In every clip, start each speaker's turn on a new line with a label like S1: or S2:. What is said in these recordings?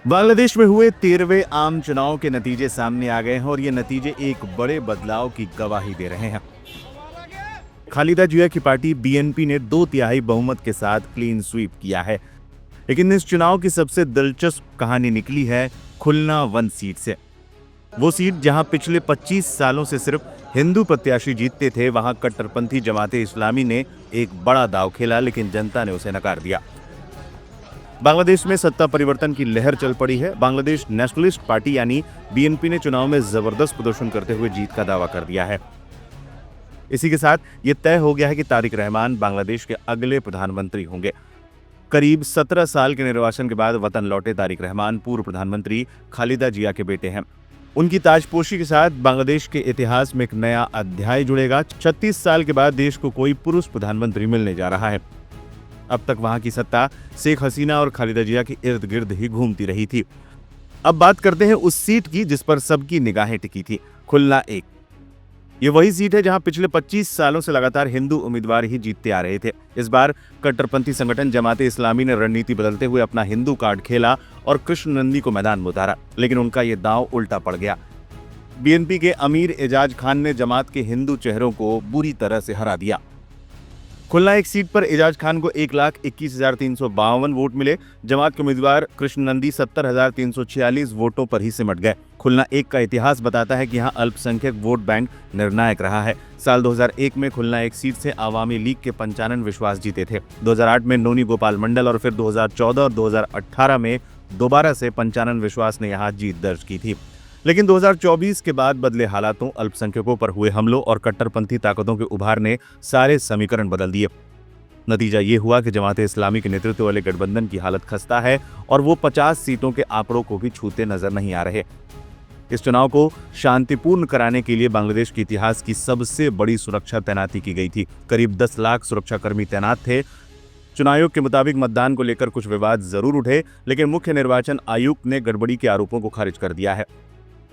S1: बांग्लादेश में हुए 13वें आम चुनाव के नतीजे सामने आ गए हैं और ये नतीजे एक बड़े बदलाव की गवाही दे रहे हैं। खालिदा जिया की पार्टी बीएनपी ने 2/3 बहुमत के साथ क्लीन स्वीप किया है। लेकिन इस चुनाव की सबसे दिलचस्प कहानी निकली है खुलना 1 सीट से। वो सीट जहां पिछले 25 सालों से सिर्फ हिंदू प्रत्याशी जीतते थे, वहां कट्टरपंथी जमाते इस्लामी ने एक बड़ा दांव खेला, लेकिन जनता ने उसे नकार दिया। बांग्लादेश में सत्ता परिवर्तन की लहर चल पड़ी है। बांग्लादेश नेशनलिस्ट पार्टी यानी बीएनपी ने चुनाव में जबरदस्त प्रदर्शन करते हुए जीत का दावा कर दिया है। इसी के साथ ये तय हो गया है कि तारिक रहमान बांग्लादेश के अगले प्रधानमंत्री होंगे। करीब 17 साल के निर्वासन के बाद वतन लौटे तारिक रहमान पूर्व प्रधानमंत्री खालिदा जिया के बेटे हैं। उनकी ताजपोशी के साथ बांग्लादेश के इतिहास में एक नया अध्याय जुड़ेगा। 36 साल के बाद देश को कोई पुरुष प्रधानमंत्री मिलने जा रहा है। अब तक वहां की सत्ता शेख हसीना और खालिदा जिया के इर्द गिर्द ही घूमती रही थी। अब बात करते हैं उस सीट की जिस पर सबकी निगाहें टिकी थी, खुलना 1। ये वही सीट है जहां पिछले 25 सालों से लगातार हिंदू उम्मीदवार ही जीतते आ रहे थे। इस बार कट्टरपंथी संगठन जमाते इस्लामी ने रणनीति बदलते हुए अपना हिंदू कार्ड खेला और कृष्ण नंदी को मैदान में उतारा, लेकिन उनका ये दांव उल्टा पड़ गया। बीएनपी के अमीर एजाज खान ने जमात के हिंदू चेहरों को बुरी तरह से हरा दिया। खुलना 1 सीट पर एजाज खान को 1,21,352 वोट मिले। जमात के उम्मीदवार कृष्ण नंदी 70,346 वोटों पर ही सिमट गए। खुलना 1 का इतिहास बताता है कि यहाँ अल्पसंख्यक वोट बैंक निर्णायक रहा है। साल 2001 में खुलना 1 सीट से आवामी लीग के 95 विश्वास जीते थे। 2008 में नोनी गोपाल मंडल और फिर 2014 और 2018 में दोबारा से 95 विश्वास ने यहाँ जीत दर्ज की थी। लेकिन 2024 के बाद बदले हालातों, अल्पसंख्यकों पर हुए हमलों और कट्टरपंथी ताकतों के उभार ने सारे समीकरण बदल दिए। नतीजा ये हुआ कि जमाते इस्लामी के नेतृत्व वाले गठबंधन की हालत खस्ता है और वो 50 सीटों के आंकड़ों को भी छूते नजर नहीं आ रहे। इस चुनाव को शांतिपूर्ण कराने के लिए बांग्लादेश के इतिहास की सबसे बड़ी सुरक्षा तैनाती की गई थी। करीब 10 लाख सुरक्षाकर्मी तैनात थे। चुनाव आयोग के मुताबिक मतदान को लेकर कुछ विवाद जरूर उठे, लेकिन मुख्य निर्वाचन आयुक्त ने गड़बड़ी के आरोपों को खारिज कर दिया है।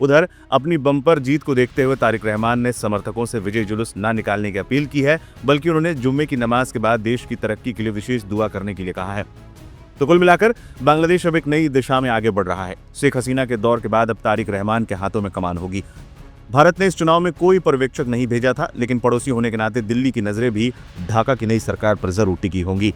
S1: उधर अपनी बम्पर जीत को देखते हुए तारिक रहमान ने समर्थकों से विजय जुलूस न निकालने की अपील की है, बल्कि उन्होंने जुम्मे की नमाज के बाद देश की तरक्की के लिए विशेष दुआ करने के लिए कहा है। तो कुल मिलाकर बांग्लादेश अब एक नई दिशा में आगे बढ़ रहा है। शेख हसीना के दौर के बाद अब तारिक रहमान के हाथों में कमान होगी। भारत ने इस चुनाव में कोई पर्यवेक्षक नहीं भेजा था, लेकिन पड़ोसी होने के नाते दिल्ली की नजरें भी ढाका की नई सरकार पर जरूर टिकी होंगी।